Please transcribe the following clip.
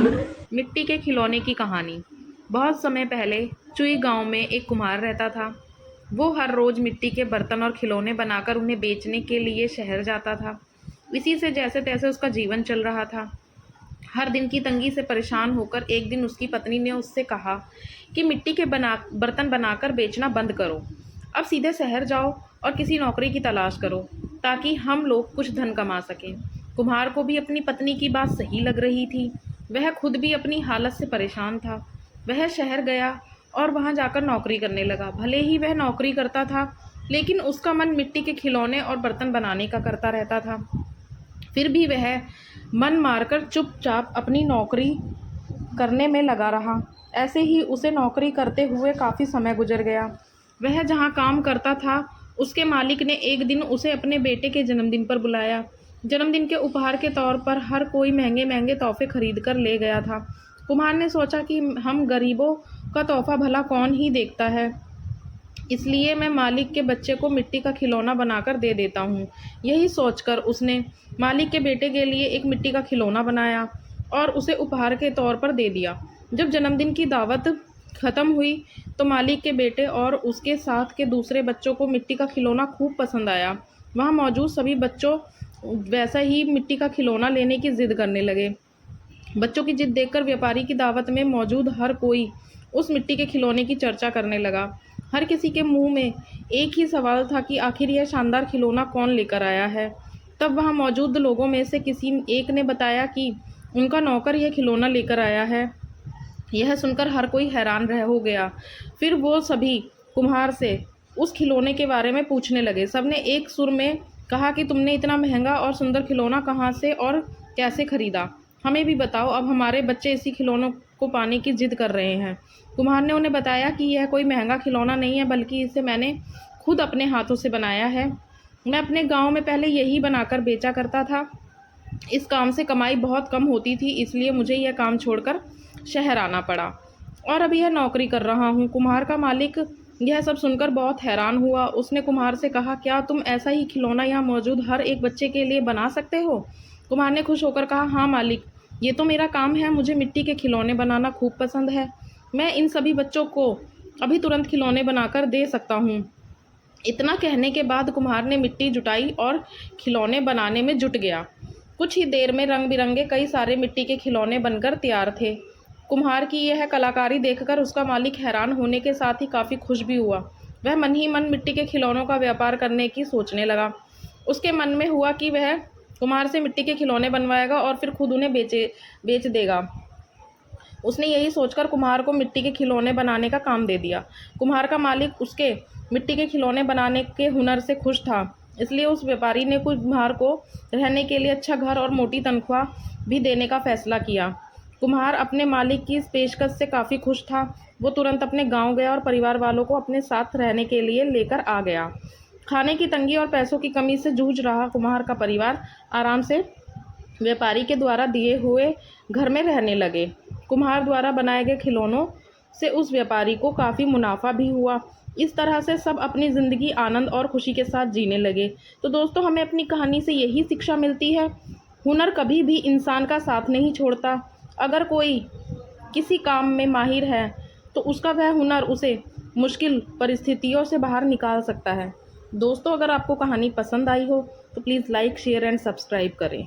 मिट्टी के खिलौने की कहानी। बहुत समय पहले चुई गांव में एक कुम्हार रहता था। वो हर रोज मिट्टी के बर्तन और खिलौने बनाकर उन्हें बेचने के लिए शहर जाता था। इसी से जैसे तैसे उसका जीवन चल रहा था। हर दिन की तंगी से परेशान होकर एक दिन उसकी पत्नी ने उससे कहा कि मिट्टी के बर्तन बनाकर बेचना बंद करो। अब सीधे शहर जाओ और किसी नौकरी की तलाश करो ताकि हम लोग कुछ धन कमा सकें। कुम्हार को भी अपनी पत्नी की बात सही लग रही थी। वह खुद भी अपनी हालत से परेशान था। वह शहर गया और वहां जाकर नौकरी करने लगा। भले ही वह नौकरी करता था, लेकिन उसका मन मिट्टी के खिलौने और बर्तन बनाने का करता रहता था। फिर भी वह मन मारकर चुपचाप अपनी नौकरी करने में लगा रहा। ऐसे ही उसे नौकरी करते हुए काफ़ी समय गुजर गया। वह जहाँ काम करता था, उसके मालिक ने एक दिन उसे अपने बेटे के जन्मदिन पर बुलाया। जन्मदिन के उपहार के तौर पर हर कोई महंगे महंगे तोहफे खरीद कर ले गया था। कुम्हार ने सोचा कि हम गरीबों का तोहफा भला कौन ही देखता है, इसलिए मैं मालिक के बच्चे को मिट्टी का खिलौना बनाकर दे देता हूँ। यही सोचकर उसने मालिक के बेटे के लिए एक मिट्टी का खिलौना बनाया और उसे उपहार के तौर पर दे दिया। जब जन्मदिन की दावत ख़त्म हुई तो मालिक के बेटे और उसके साथ के दूसरे बच्चों को मिट्टी का खिलौना खूब पसंद आया। वहाँ मौजूद सभी बच्चों वैसा ही मिट्टी का खिलौना लेने की ज़िद करने लगे। बच्चों की जिद देखकर व्यापारी की दावत में मौजूद हर कोई उस मिट्टी के खिलौने की चर्चा करने लगा। हर किसी के मुंह में एक ही सवाल था कि आखिर यह शानदार खिलौना कौन लेकर आया है। तब वहां मौजूद लोगों में से किसी एक ने बताया कि उनका नौकर यह खिलौना लेकर आया है। यह सुनकर हर कोई हैरान रह हो गया। फिर वो सभी कुम्हार से उस खिलौने के बारे में पूछने लगे। सबने एक सुर में कहा कि तुमने इतना महंगा और सुंदर खिलौना कहाँ से और कैसे खरीदा? हमें भी बताओ, अब हमारे बच्चे इसी खिलौनों को पाने की जिद कर रहे हैं। कुम्हार ने उन्हें बताया कि यह कोई महंगा खिलौना नहीं है, बल्कि इसे मैंने खुद अपने हाथों से बनाया है। मैं अपने गांव में पहले यही बनाकर बेचा करता था। इस काम से कमाई बहुत कम होती थी, इसलिए मुझे यह काम छोड़कर शहर आना पड़ा और अभी यह नौकरी कर रहा हूँ। कुम्हार का मालिक यह सब सुनकर बहुत हैरान हुआ। उसने कुम्हार से कहा, क्या तुम ऐसा ही खिलौना यहाँ मौजूद हर एक बच्चे के लिए बना सकते हो? कुम्हार ने खुश होकर कहा, हाँ मालिक, ये तो मेरा काम है। मुझे मिट्टी के खिलौने बनाना खूब पसंद है। मैं इन सभी बच्चों को अभी तुरंत खिलौने बनाकर दे सकता हूँ। इतना कहने के बाद कुम्हार ने मिट्टी जुटाई और खिलौने बनाने में जुट गया। कुछ ही देर में रंग बिरंगे कई सारे मिट्टी के खिलौने बनकर तैयार थे। कुम्हार की यह कलाकारी देखकर उसका मालिक हैरान होने के साथ ही काफ़ी खुश भी हुआ। वह मन ही मन मिट्टी के खिलौनों का व्यापार करने की सोचने लगा। उसके मन में हुआ कि वह कुम्हार से मिट्टी के खिलौने बनवाएगा और फिर खुद उन्हें बेच देगा। उसने यही सोचकर कुम्हार को मिट्टी के खिलौने बनाने का काम दे दिया। कुम्हार का मालिक उसके मिट्टी के खिलौने बनाने के हुनर से खुश था, इसलिए उस व्यापारी ने कुम्हार को रहने के लिए अच्छा घर और मोटी तनख्वाह भी देने का फैसला किया। कुम्हार अपने मालिक की इस पेशकश से काफ़ी खुश था। वो तुरंत अपने गांव गया और परिवार वालों को अपने साथ रहने के लिए लेकर आ गया। खाने की तंगी और पैसों की कमी से जूझ रहा कुम्हार का परिवार आराम से व्यापारी के द्वारा दिए हुए घर में रहने लगे। कुम्हार द्वारा बनाए गए खिलौनों से उस व्यापारी को काफ़ी मुनाफा भी हुआ। इस तरह से सब अपनी ज़िंदगी आनंद और खुशी के साथ जीने लगे। तो दोस्तों, हमें अपनी कहानी से यही शिक्षा मिलती है, हुनर कभी भी इंसान का साथ नहीं छोड़ता। अगर कोई किसी काम में माहिर है तो उसका वह हुनर उसे मुश्किल परिस्थितियों से बाहर निकाल सकता है। दोस्तों, अगर आपको कहानी पसंद आई हो तो please like, share and subscribe करें।